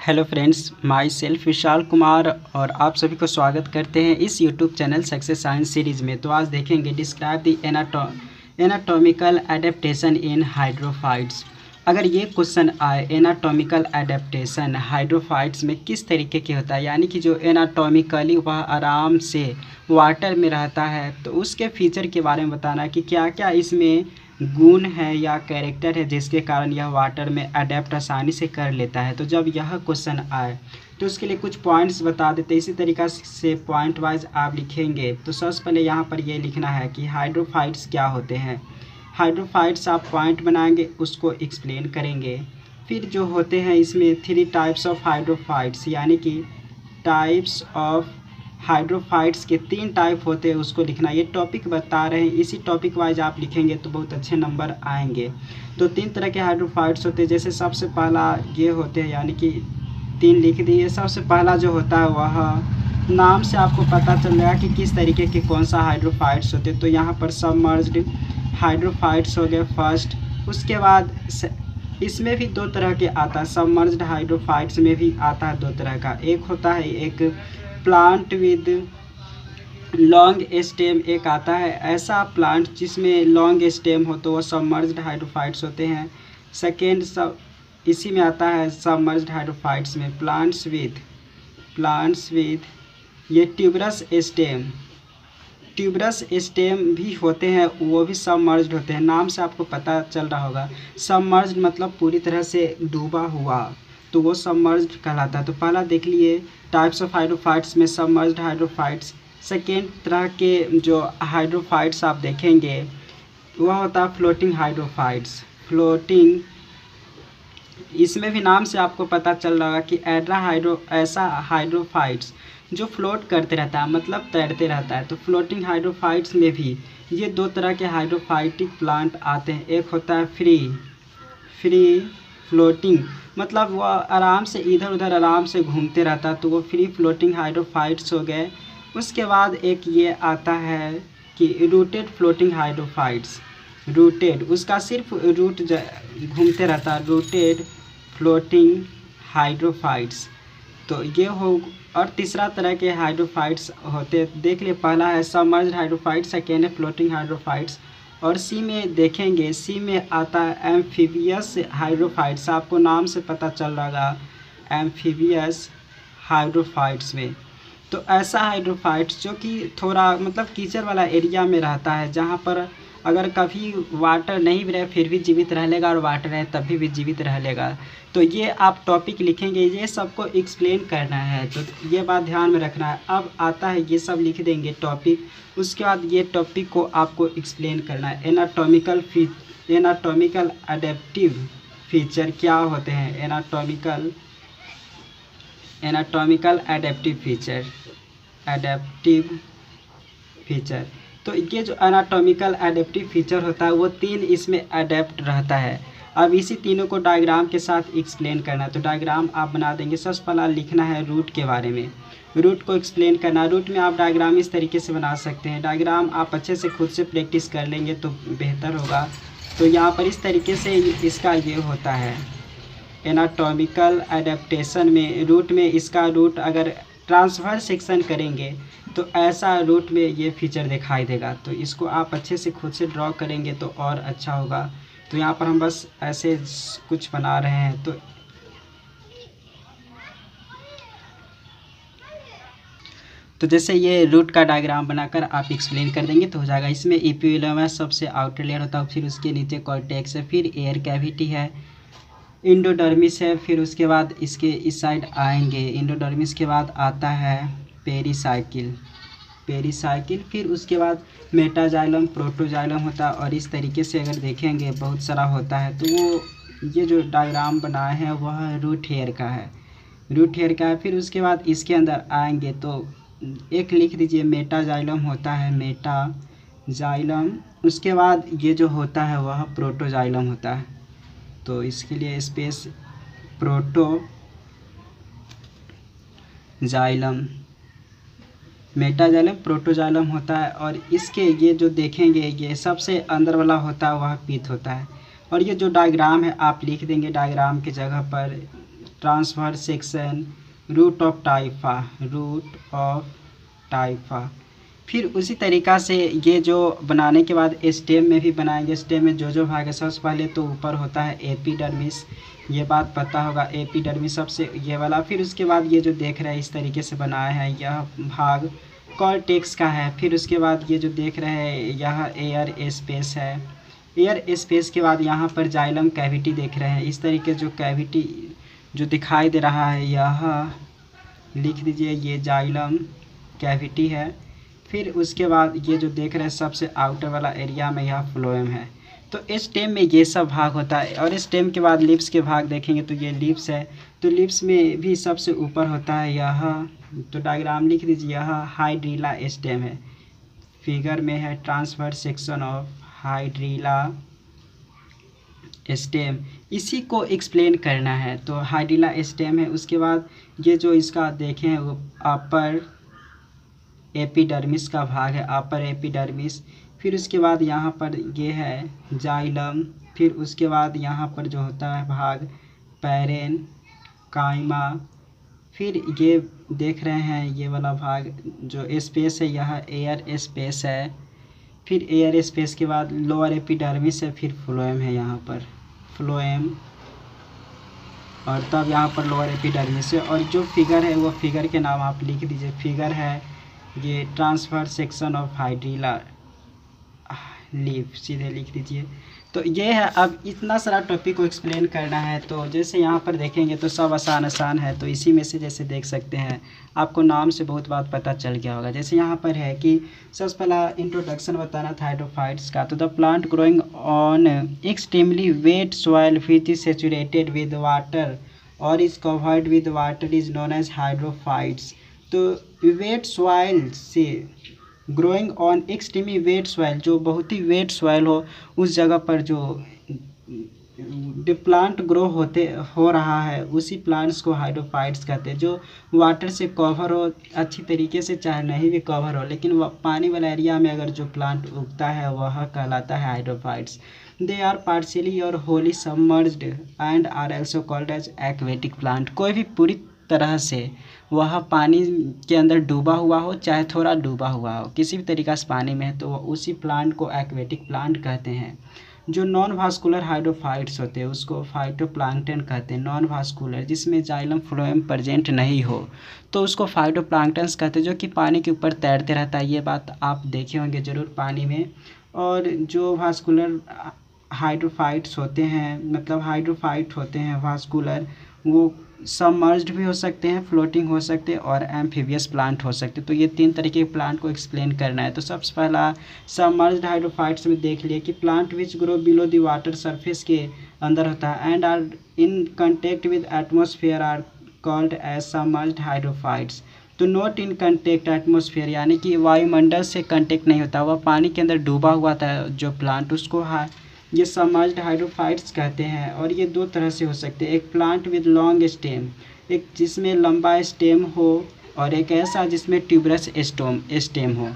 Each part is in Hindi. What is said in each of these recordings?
Hello friends, my self Vishal Kumar और आप सभी को स्वागत करते हैं इस YouTube channel success science series में। तो आज देखेंगे describe the anatomical adaptation in hydrophytes. अगर ये क्वेश्चन आए, एनाटॉमिकल एडेप्टेशन हाइड्रोफाइट्स में किस तरीके के होता है, यानी कि जो एनाटॉमिकली वह आराम से वाटर में रहता है, तो उसके फीचर के बारे में बताना कि क्या क्या इसमें गुण है या कैरेक्टर है जिसके कारण यह वाटर में अडेप्ट आसानी से कर लेता है। तो जब यह क्वेश्चन आए तो उसके लिए कुछ पॉइंट्स बता देते। इसी तरीक़ा से पॉइंट वाइज आप लिखेंगे। तो सबसे पहले यहाँ पर ये लिखना है कि हाइड्रोफाइट्स क्या होते हैं। हाइड्रोफाइट्स आप पॉइंट बनाएंगे, उसको एक्सप्लेन करेंगे। फिर जो होते हैं इसमें 3 टाइप्स ऑफ हाइड्रोफाइट्स, यानी कि टाइप्स ऑफ हाइड्रोफाइट्स के 3 टाइप होते हैं, उसको लिखना। ये टॉपिक बता रहे हैं, इसी टॉपिक वाइज आप लिखेंगे तो बहुत अच्छे नंबर आएंगे। तो 3 तरह के हाइड्रोफाइट्स होते हैं। जैसे सबसे पहला ये होते हैं, यानी कि 3 लिख दिए। सबसे पहला जो होता है वह नाम से आपको पता चल जाएगा कि किस तरीके के कौन सा हाइड्रोफाइट्स होते हैं। तो यहाँ पर सबमर्ज्ड हाइड्रोफाइट्स हो गए फर्स्ट। उसके बाद इसमें भी 2 तरह के आता है। सबमर्ज्ड हाइड्रोफाइट्स में भी आता है 2 तरह का। एक होता है एक प्लांट विद लॉन्ग स्टेम, एक आता है ऐसा प्लांट जिसमें लॉन्ग स्टेम हो, तो वो सबमर्ज्ड हाइड्रोफाइट्स होते हैं। सेकेंड इसी में आता है सबमर्ज्ड हाइड्रोफाइट्स में प्लांट्स विद ये ट्यूबरस स्टेम भी होते हैं, वो भी सबमर्ज्ड होते हैं। नाम से आपको पता चल रहा होगा, सबमर्ज्ड मतलब पूरी तरह से डूबा हुआ, तो वो सबमर्ज्ड कहलाता है। तो पहला देख लिए टाइप्स ऑफ हाइड्रोफाइट्स में सबमर्ज्ड हाइड्रोफाइट्स। सेकेंड तरह के जो हाइड्रोफाइट्स आप देखेंगे वह होता है फ्लोटिंग हाइड्रोफाइट्स। फ्लोटिंग, इसमें भी नाम से आपको पता चल रहा होगा कि ऐसा हाइड्रोफाइट्स जो फ्लोट करते रहता है, मतलब तैरते रहता है। तो फ्लोटिंग हाइड्रोफाइट्स में भी ये 2 तरह के हाइड्रोफाइटिक प्लांट आते हैं। एक होता है फ्री फ्लोटिंग, मतलब वह आराम से इधर उधर आराम से घूमते रहता है, तो वो फ्री फ्लोटिंग हाइड्रोफाइट्स हो गए। उसके बाद एक ये आता है कि रूटेड फ्लोटिंग हाइड्रोफाइट्स। रूटेड, उसका सिर्फ रूट घूमते रहता है, रूटेड फ्लोटिंग हाइड्रोफाइट्स। तो ये हो। और तीसरा तरह के हाइड्रोफाइट्स होते देख लिए, पहला है सबमर्ज्ड हाइड्रोफाइट्स, सेकेंड है फ्लोटिंग हाइड्रोफाइट्स। और सी में देखेंगे, सी में आता है एम्फीबियस हाइड्रोफाइट्स। आपको नाम से पता चल रहा होगा एम्फीबियस हाइड्रोफाइट्स में। तो ऐसा हाइड्रोफाइट्स जो कि थोड़ा मतलब कीचड़ वाला एरिया में रहता है, जहाँ पर अगर कभी वाटर नहीं भी रहे फिर भी जीवित रह लेगा, और वाटर है तभी भी जीवित रह लेगा। तो ये आप टॉपिक लिखेंगे, ये सबको एक्सप्लेन करना है, तो ये बात ध्यान में रखना है। अब आता है, ये सब लिख देंगे टॉपिक, उसके बाद ये टॉपिक को आपको एक्सप्लेन करना है। एनाटॉमिकल एडेप्टिव फीचर क्या होते हैं। Anatomical adaptive feature. तो ये जो एनाटॉमिकल एडेप्टिव फीचर होता है वो 3 इसमें अडेप्ट रहता है। अब इसी तीनों को डायग्राम के साथ एक्सप्लेन करना है। तो डायग्राम आप बना देंगे। सबसे पहला लिखना है रूट के बारे में, रूट को एक्सप्लेन करना। रूट में आप डायग्राम इस तरीके से बना सकते हैं। डायग्राम आप अच्छे से खुद से प्रैक्टिस कर लेंगे तो बेहतर होगा। तो यहाँ पर इस तरीके से इसका ये होता है। एनाटॉमिकल एडेप्टेशन में रूट में इसका रूट अगर ट्रांसफर सेक्शन करेंगे तो ऐसा रूट में ये फीचर दिखाई देगा। तो इसको आप अच्छे से खुद से ड्रॉ करेंगे तो और अच्छा होगा। तो यहाँ पर हम बस ऐसे कुछ बना रहे हैं। तो जैसे ये रूट का डायग्राम बनाकर आप एक्सप्लेन कर देंगे तो हो जाएगा। इसमें इपिथेलियम सबसे आउटर लेयर होता है, फिर उसके नीचे कॉर्टेक्स है, फिर एयर कैविटी है, इंडोडर्मिस है, फिर उसके बाद इसके इस साइड आएंगे। इंडोडर्मिस के बाद आता है पेरिसाइकिल, फिर उसके बाद मेटाजाइलम, प्रोटोजाइलम होता है। और इस तरीके से अगर देखेंगे बहुत सारा होता है। तो वो ये जो डायग्राम बनाए हैं वह रूट हेयर का है। फिर उसके बाद इसके अंदर आएंगे तो एक लिख दीजिए मेटाजाइलम होता है, मेटाजाइलम। उसके बाद ये जो होता है वह प्रोटोजाइलम होता है। तो इसके लिए स्पेस प्रोटोजाइलम, मेटाजाइलम, प्रोटोजाइलम होता है। और इसके ये जो देखेंगे ये सबसे अंदर वाला होता है वह पीथ होता है। और ये जो डायग्राम है आप लिख देंगे डायग्राम की जगह पर ट्रांसफर सेक्शन, रूट ऑफ टाइफा। फिर उसी तरीक़ा से ये जो बनाने के बाद स्टेम में भी बनाएंगे। स्टेम में जो भाग है, सबसे पहले तो ऊपर होता है एपिडर्मिस, ये बात पता होगा, एपिडर्मिस सबसे ये वाला। फिर उसके बाद ये जो देख रहे हैं इस तरीके से बनाया है, यह भाग कॉर्टेक्स का है। फिर उसके बाद ये जो देख रहे हैं यह एयर स्पेस है। एयर स्पेस के बाद यहाँ पर जाइलम कैविटी देख रहे हैं। इस तरीके जो कैविटी जो दिखाई दे रहा है, यह लिख दीजिए, ये जाइलम कैविटी है। फिर उसके बाद ये जो देख रहे हैं सबसे आउटर वाला एरिया में, यह फ्लोएम है। तो स्टेम में ये सब भाग होता है। और स्टेम के बाद लिप्स के भाग देखेंगे तो ये लिप्स है। तो लिप्स में भी सबसे ऊपर होता है यह, तो डायग्राम लिख दीजिए, यह हाइड्रीला स्टेम है। फिगर में है transfer section of hydrilla stem, इसी को एक्सप्लेन करना है। तो हाइड्रीला स्टेम है। उसके बाद ये जो इसका देखें वो अपर एपिडर्मिस का भाग है, अपर एपिडर्मिस। फिर उसके बाद यहाँ पर ये है जाइलम। फिर उसके बाद यहाँ पर जो होता है भाग पैरेन काइमा। फिर ये देख रहे हैं ये वाला भाग जो स्पेस है, यह एयर स्पेस है। फिर एयर स्पेस के बाद लोअर एपिडर्मिस है। फिर फ्लोएम है, यहाँ पर फ्लोएम, और तब यहाँ पर लोअर एपिडर्मिस है। और जो फिगर है वो फिगर के नाम आप लिख दीजिए। फिगर है ये transfer section of hydrilla leaf, सीधे लिख दीजिए। तो ये है। अब इतना सारा टॉपिक को एक्सप्लेन करना है, तो जैसे यहाँ पर देखेंगे तो सब आसान है। तो इसी में से जैसे देख सकते हैं, आपको नाम से बहुत बात पता चल गया होगा। जैसे यहाँ पर है कि सबसे पहला इंट्रोडक्शन बताना था हाइड्रोफाइट्स का। तो the plant growing on extremely wet soil which is saturated with water और is covered with water is known as hydrophytes. तो वेट सॉइल से growing on extremely wet soil, जो बहुत ही वेट सॉइल हो उस जगह पर जो प्लांट ग्रो हो रहा है, उसी प्लांट्स को हाइड्रोफाइट्स कहते हैं। जो वाटर से कवर हो अच्छी तरीके से, चाहे नहीं भी कवर हो, लेकिन पानी वाला एरिया में अगर जो प्लांट उगता है वह कहलाता है हाइड्रोफाइट्स। दे आर पार्शियली और wholly submerged and are also called as aquatic plant. कोई भी पूरी तरह से वह पानी के अंदर डूबा हुआ हो, चाहे थोड़ा डूबा हुआ हो, किसी भी तरीक़ा से पानी में है, तो उसी प्लांट को एक्वेटिक प्लांट कहते हैं। जो नॉन वास्कुलर हाइड्रोफाइट्स होते हैं उसको फाइटोप्लैंक्टन कहते हैं। नॉन वास्कुलर जिसमें जाइलम फ्लोएम प्रेजेंट नहीं हो तो उसको फाइटोप्लैंक्टन्स कहते हैं, जो कि पानी के ऊपर तैरते रहता है। ये बात आप देखे होंगे ज़रूर पानी में। और जो वास्कुलर हाइड्रोफाइट्स होते हैं, मतलब हाइड्रोफाइट होते हैं वास्कुलर, वो सबमर्ज्ड भी हो सकते हैं, फ्लोटिंग हो सकते हैं और एम्फीबियस प्लांट हो सकते हैं। तो ये तीन तरीके के प्लांट को एक्सप्लेन करना है। तो सबसे पहला सबमर्ज्ड हाइड्रोफाइट्स में देख लिए कि plant which grow below the water surface के अंदर होता है and are in contact with atmosphere are called as submerged hydrophytes. तो नॉट इन कंटेक्ट एटमॉस्फेयर, यानी कि वायुमंडल से कंटेक्ट नहीं होता, वह पानी के अंदर डूबा हुआ था जो प्लांट, उसको ये सबमर्ज्ड हाइड्रोफाइट्स कहते हैं। और ये दो तरह से हो सकते हैं, एक प्लांट विद लॉन्ग स्टेम, एक जिसमें लंबा स्टेम हो, और एक ऐसा जिसमें ट्यूबरस स्टेम हो।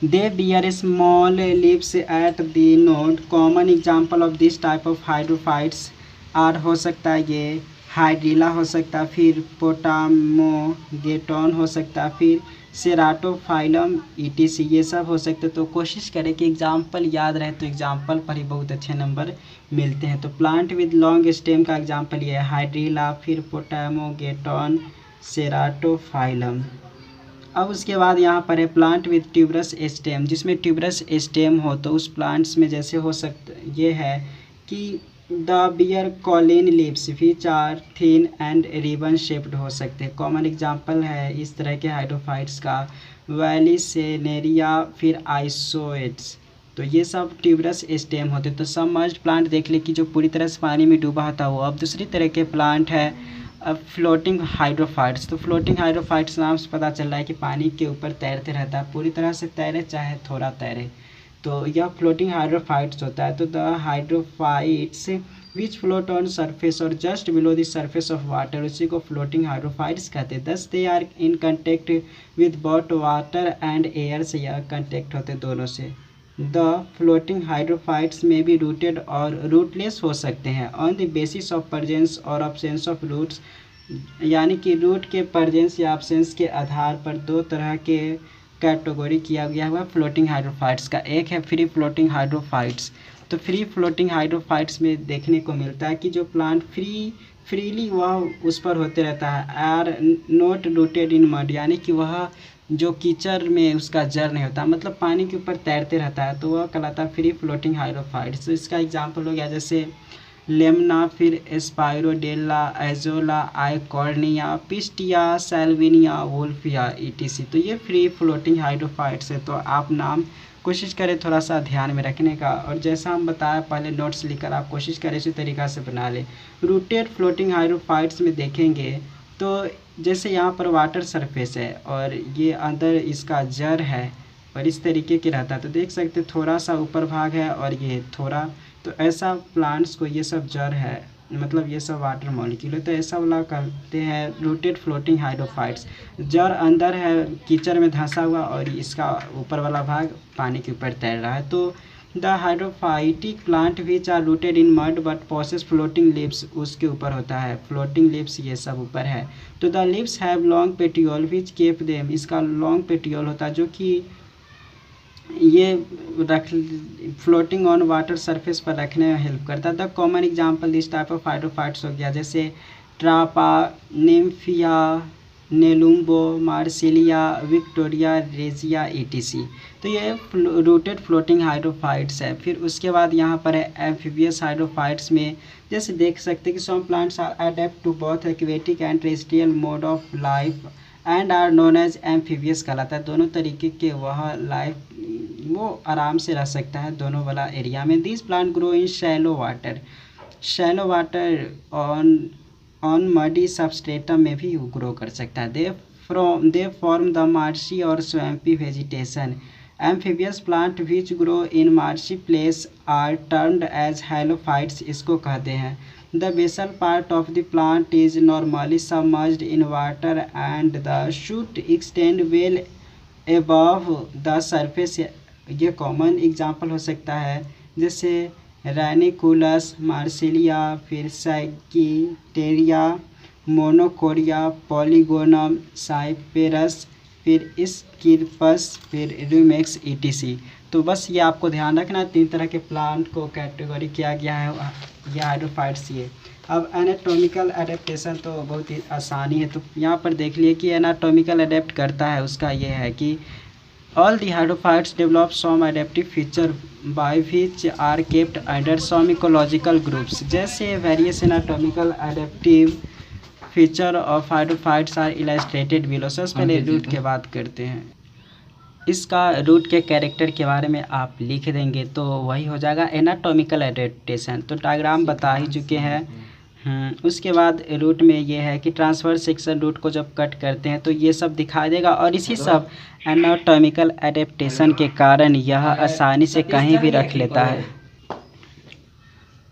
They bear small leaves at the node. Common example of this type of hydrophytes are हो सकता है ये हाइड्रीला हो सकता है, फिर पोटामोगेटॉन हो सकता है, फिर सेराटोफाइलम ETC, ये सब हो सकते। तो कोशिश करें कि एग्जाम्पल याद रहे, तो एग्जाम्पल पर ही बहुत अच्छे नंबर मिलते हैं। तो प्लांट विद लॉन्ग स्टेम का एग्जाम्पल ये है हाइड्रीला, फिर पोटामोगेटॉन, सेराटोफाइलम। अब उसके बाद यहाँ पर है प्लांट विद ट्यूबरस स्टेम, जिसमें ट्यूबरस स्टेम हो तो उस प्लांट्स में जैसे हो सकता ये है कि the bear cauline leaves which are thin and ribbon shaped हो सकते हैं। कॉमन एग्जांपल है इस तरह के हाइड्रोफाइट्स का वैलिसेनेरिया, फिर आइसोएट्स। तो ये सब ट्यूबरस स्टेम होते हैं। तो सबमर्ज्ड प्लांट देख ले कि जो पूरी तरह से पानी में डूबा होता हो। अब दूसरी तरह के प्लांट है फ्लोटिंग हाइड्रोफाइट्स। तो फ्लोटिंग हाइड्रोफाइट्स नाम से पता चल रहा है कि पानी के ऊपर तैरते रहता है, पूरी तरह से तैरे चाहे थोड़ा तैरे, तो यह फ्लोटिंग हाइड्रोफाइट्स होता है। तो the hydrophytes which float on surface और just below the surface of water, उसी को फ्लोटिंग हाइड्रोफाइट्स कहते हैं। Thus they are in contact with both water and air, से यह कंटेक्ट होते दोनों से। द फ्लोटिंग हाइड्रोफाइट्स में भी रूटेड और रूटलेस हो सकते हैं on the basis of presence और अब्सेंस ऑफ रूट्स, यानी कि रूट के प्रेजेंस या अब्सेंस के आधार पर दो तरह के कैटेगरी किया गया हुआ फ्लोटिंग हाइड्रोफाइट्स का। एक है फ्री फ्लोटिंग हाइड्रोफाइट्स। तो फ्री फ्लोटिंग हाइड्रोफाइट्स में देखने को मिलता है कि जो प्लांट फ्रीली वह उस पर होते रहता है, are not rooted in mud, यानी कि वह जो कीचड़ में उसका जड़ नहीं होता, मतलब पानी के ऊपर तैरते रहता है, तो वह कहलाता है फ्री फ्लोटिंग हाइड्रोफाइट्स। तो इसका एग्जांपल हो गया जैसे लेमना, फिर Spirodela, Azolla, Eichhornia, Pistia, Salvinia, Wolffia etc. तो ये फ्री फ्लोटिंग हाइड्रोफाइट्स है। तो आप नाम कोशिश करें थोड़ा सा ध्यान में रखने का, और जैसा हम बताया पहले नोट्स लिखकर आप कोशिश करें इसी तरीक़ा से बना लें। रूटेड फ्लोटिंग हाइड्रोफाइट्स में देखेंगे तो जैसे यहाँ पर वाटर सरफेस है और ये अंदर इसका जड़ है और इस तरीके की रहता है, तो देख सकते थोड़ा सा ऊपर भाग है और ये थोड़ा, तो ऐसा प्लांट्स को ये सब जड़ है, मतलब ये सब वाटर मॉलिक्यूल है, तो ऐसा वाला कहते हैं रूटेड फ्लोटिंग हाइड्रोफाइट्स। जड़ अंदर है कीचड़ में धंसा हुआ और इसका ऊपर वाला भाग पानी के ऊपर तैर रहा है। तो the hydrophytic plant which are rooted in mud but possess floating leaves, उसके ऊपर होता है फ्लोटिंग लिप्स, ये सब ऊपर है। तो the leaves have long petiole which keep them, इसका लॉन्ग पेटियोल होता है जो कि ये रख फ्लोटिंग ऑन वाटर सरफेस पर रखने में हेल्प करता है। The common example this type of hydrophytes हो गया जैसे Trapa, Nymphaea, Nelumbo, Marsilea, Victoria, regia etc. तो ये रूटेड फ्लोटिंग हाइड्रोफाइट्स है। फिर उसके बाद यहाँ पर है एम्फीबियस हाइड्रोफाइट्स में, जैसे देख सकते हैं कि some plants are adapt to both aquatic and terrestrial mode of life and are known as amphibious कहलाता है। दोनों तरीके के वह लाइफ वो आराम से रह सकता है दोनों वाला एरिया में। This plant grow in shallow water on muddy substratum में भी ग्रो कर सकता है। दे फॉर्म द मार्शी और swampy vegetation. Amphibious plant which grow in marshy place are termed as halophytes, इसको कहते हैं। The basal part of the plant is normally submerged in water and the shoot extend well above the surface. ये कॉमन एग्जांपल हो सकता है जैसे रैनिकुलस, मार्सिलिया, फिर सैगिटेरिया, मोनोकोरिया, पॉलीगोनम, साइपेरस, फिर स्किर्पस, फिर रूमेक्स ईटीसी। तो बस ये आपको ध्यान रखना, 3 तरह के प्लांट को कैटेगरी किया गया है ये हाइड्रोफाइट्स ये। अब एनाटॉमिकल एडेप्टेशन तो बहुत ही आसानी है, तो यहाँ पर देख लिए कि एनाटॉमिकल एडेप्ट करता है उसका ये है कि all the hydrophytes develop some adaptive feature by which are kept under some ecological groups. जैसे various anatomical adaptive feature of hydrophytes are illustrated below. सबसे पहले रूट की बात करते हैं। इसका रूट के कैरेक्टर के बारे में आप लिख देंगे तो वही हो जाएगा एनाटॉमिकल एडेप्टेशन। तो डायग्राम बता ही चुके हैं। उसके बाद रूट में ये है कि ट्रांसफर सेक्शन रूट को जब कट करते हैं तो ये सब दिखाई देगा, और इसी सब एनाटॉमिकल एडेप्टेशन के कारण यह आसानी से कहीं भी रख लेता है।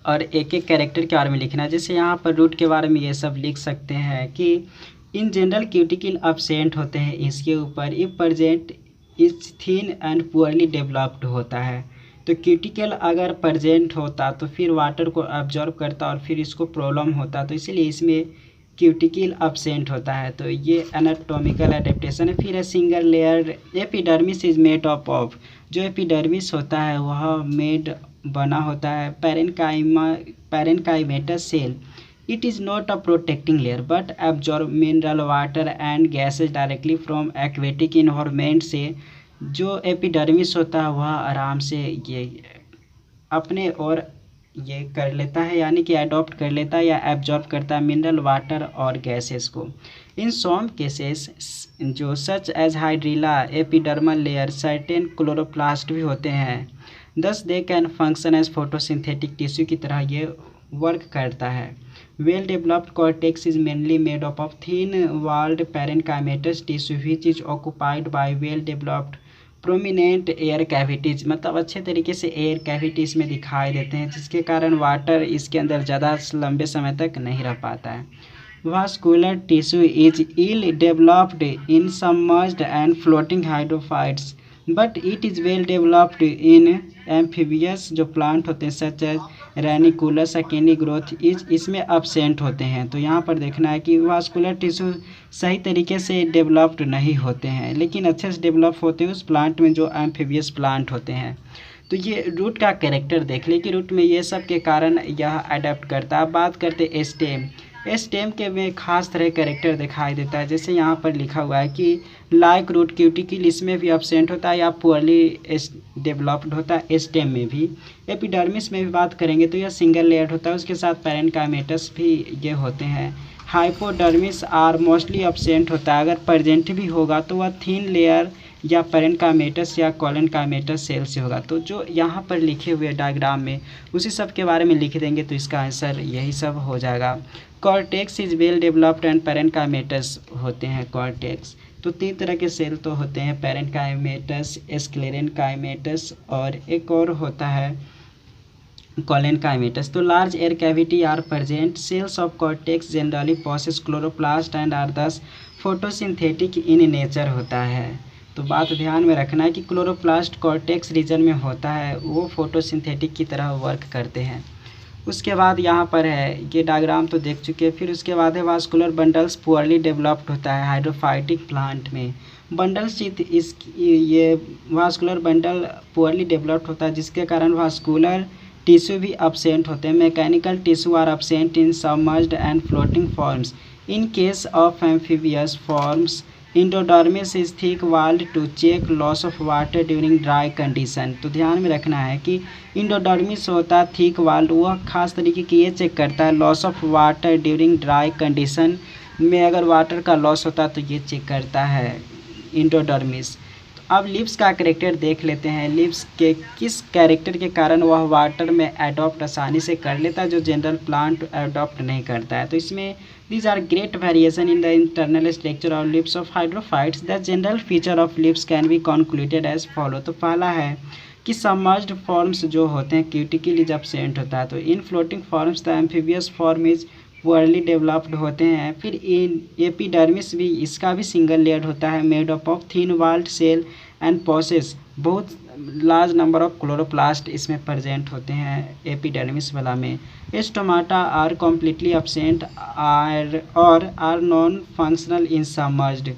और एक एक कैरेक्टर के बारे में लिखना है। जैसे यहाँ पर रूट के बारे में ये सब लिख सकते हैं कि इन जनरल क्यूटिकल अब्सेंट होते हैं इसके ऊपर, if present is thin and poorly developed होता है। तो क्यूटिकल अगर प्रेजेंट होता तो फिर वाटर को अब्जॉर्ब करता और फिर इसको प्रॉब्लम होता, तो इसलिए इसमें क्यूटिकल अब्सेंट होता है। तो ये एनाटॉमिकल एडेप्टेशन है। फिर है single layer epidermis is made of, जो एपिडर्मिस होता है वह मेड बना होता है parenchymatous cell. It is not a protecting layer but absorb mineral water and gases directly from aquatic environment से। जो एपिडर्मिस होता है वह आराम से ये अपने और ये कर लेता है, यानी कि अडॉप्ट कर लेता है या एब्जॉर्ब करता है मिनरल वाटर और गैसेस को। इन सम केसेस जो such as hydrilla epidermal layer certain chloroplast भी होते हैं, thus they can function as photosynthetic tissue की तरह ये वर्क करता है। Well developed cortex is mainly made up of thin walled parenchymatous tissue which is occupied by well developed prominent air cavities, मतलब अच्छे तरीके से एयर कैविटीज में दिखाई देते हैं, जिसके कारण वाटर इसके अंदर ज़्यादा लंबे समय तक नहीं रह पाता है। Vascular tissue is ill developed in submerged and floating hydrophytes. But it is well developed in amphibious जो प्लांट होते हैं सच एज रेनिकुलस अकेनी ग्रोथ इज इसमें अब्सेंट होते हैं। तो यहाँ पर देखना है कि वास्कुलर टिश्यू सही तरीके से डेवलप्ड नहीं होते हैं, लेकिन अच्छे से डेवलप होते हैं उस प्लांट में जो एम्फीबियस प्लांट होते हैं। तो ये रूट का कैरेक्टर देख ले कि रूट में ये सब के कारण यह अडेप्ट करता है। अब बात करते स्टेम। स्टेम के में खास तरह कैरेक्टर दिखाई देता है, जैसे यहाँ पर लिखा हुआ है कि लाइक रूट क्यूटिकल इसमें भी अब्सेंट होता है या पुअरली डेवलप्ड होता है। स्टेम में भी, एपिडर्मिस में भी बात करेंगे तो यह सिंगल लेयर होता है, उसके साथ पैरेन्काइमेटस भी ये होते हैं। हाइपोडर्मिस आर मोस्टली अब्सेंट होता है, अगर प्रेजेंट भी होगा तो वह थिन लेयर या पैरेन्काइमेटस या कोलेनकाइमेटस सेल से होगा। तो जो यहाँ पर लिखे हुए डायग्राम में उसी सब के बारे में लिख देंगे तो इसका आंसर यही सब हो जाएगा। Cortex is well developed and parenchymatous होते हैं कॉर्टेक्स। तो 3 तरह के सेल तो होते हैं, पैरेन्काइमेटस, स्क्लेरेन्काइमेटस और एक और होता है कोलेनकाइमेटस। तो large air cavity are present. Cells of cortex generally possess chloroplast and are thus photosynthetic in nature होता है। तो बात ध्यान में रखना है कि क्लोरोप्लास्ट कॉर्टेक्स रीजन में होता है, वो फोटोसिंथेटिक की तरह वर्क करते हैं। उसके बाद यहाँ पर है, ये डायग्राम तो देख चुके हैं। फिर उसके बाद है वास्कुलर बंडल्स पुअरली डेवलप्ड होता है हाइड्रोफाइटिक प्लांट में। बंडल शीथ इस ये वास्कुलर बंडल पुअरली डेवलप्ड होता है, जिसके कारण वास्कुलर टिश्यू भी अब्सेंट होते हैं। Mechanical tissue are absent in submerged and floating forms. In case of amphibious forms endodermis is thick walled to check loss of water during dry condition. तो ध्यान में रखना है कि इंडोडर्मिस होता है थिक वाल्ड, वह खास तरीके की ये चेक करता है loss of water during dry condition में, अगर वाटर का लॉस होता है तो ये चेक करता है इंडोडर्मिस। अब लिप्स का कैरेक्टर देख लेते हैं। लिप्स के किस कैरेक्टर के कारण वह वाटर में एडॉप्ट आसानी से कर लेता है जो जनरल प्लांट एडॉप्ट नहीं करता है। तो इसमें these are great variation in the internal structure of lips of hydrophytes. The general feature of lips can be concluded as follow। तो पहला है कि सबमर्ज्ड फॉर्म्स जो होते हैं क्यूटिकल इज अब्सेंट होता है। तो in floating forms the amphibious form is poorly developed होते हैं। फिर इन एपिडर्मिस भी, इसका भी सिंगल लेयर होता है made up of thin walled cell and possess बहुत लार्ज नंबर ऑफ क्लोरोप्लास्ट इसमें प्रेजेंट होते हैं एपिडर्मिस वाला में। स्टोमाटा आर कम्प्लीटली अब्सेंट और are non functional in submerged.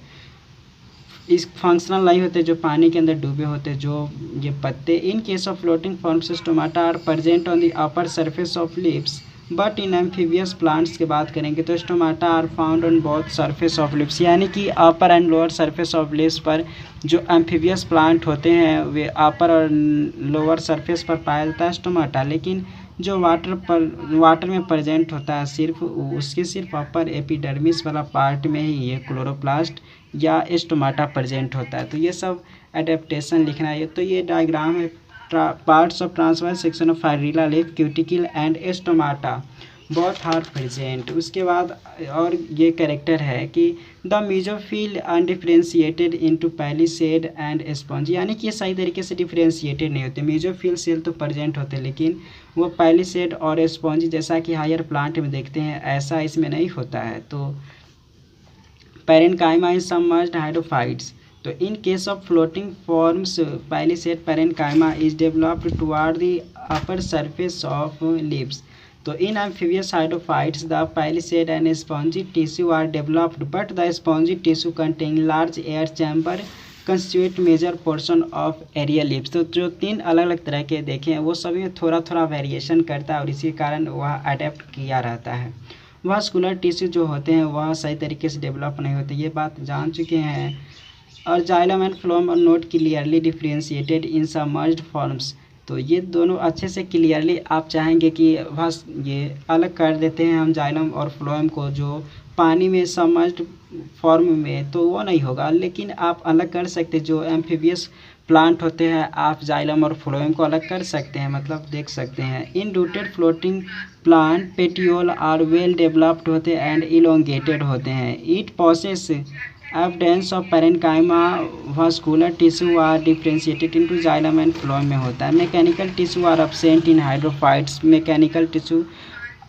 इस फंक्शनल नहीं होते, जो पानी के अंदर डूबे होते जो ये पत्ते। In case of floating forms stomata are present on the upper surface of leaves but in amphibious plants की बात करेंगे तो stomata are found on both surface of leaves, यानी कि upper and lower surface of leaves पर जो एम्फीबियस प्लांट होते हैं वे अपर और लोअर सरफेस पर पाया जाता है स्टोमाटा। लेकिन जो वाटर में प्रेजेंट होता है सिर्फ उसके सिर्फ अपर एपिडर्मिस वाला पार्ट में ही ये क्लोरोप्लास्ट या स्टोमाटा प्रेजेंट होता है। तो ये सब एडेप्टेशन लिखना है। तो ये डायग्राम है parts of transverse section of फाइब्रिला leaf cuticle and stomata both are present. उसके बाद और ये कैरेक्टर है कि the mesophyll undifferentiated into palisade and sponge, यानी कि ये सही तरीके से डिफ्रेंशिएटेड नहीं होते। मीजोफिल सेल तो प्रेजेंट होते लेकिन वो पैलिसेड और स्पॉन्ज जैसा कि हायर प्लांट में देखते हैं ऐसा इसमें नहीं होता है। तो पैरेन्काइमा इन सबमर्ज्ड हाइड्रोफाइट्स। तो इन case of floating forms palisade parenchyma is developed toward the upper surface of leaves. तो in amphibious hydrophytes the palisade and spongy tissue are developed but the spongy tissue contain large air chamber constitute major portion of aerial lips। तो जो 3 अलग अलग तरह के देखे हैं वो सभी में थोड़ा थोड़ा वेरिएशन करता है और इसी कारण वह अडेप्ट किया रहता है। वास्कुलर टिश्यू जो होते हैं वह सही तरीके से डेवलप नहीं होते, ये बात जान चुके हैं। और xylem and phloem are not clearly differentiated in submerged forms. तो ये दोनों अच्छे से क्लियरली आप चाहेंगे कि बस ये अलग कर देते हैं हम जाइलम और फ्लोएम को जो पानी में सबमर्ज्ड फॉर्म में, तो वो नहीं होगा। लेकिन आप अलग कर सकते, जो एम्फीबियस प्लांट होते हैं आप जाइलम और फ्लोएम को अलग कर सकते हैं, मतलब देख सकते हैं। In rooted floating plant petiole are well developed होते हैं एंड इलोंगेटेड होते हैं। It possess abundance of parenchyma vascular tissue are differentiated into xylem and phloem में होता है। Mechanical tissue are absent in hydrophytes, mechanical tissue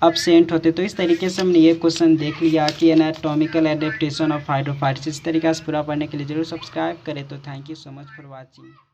absent होते। तो इस तरीके से हमने ये क्वेश्चन देख लिया कि एनाटॉमिकल एडेप्टेशन ऑफ हाइड्रोफाइट्स। इस तरीके से पूरा पढ़ने के लिए जरूर सब्सक्राइब करें। तो thank you so much for watching.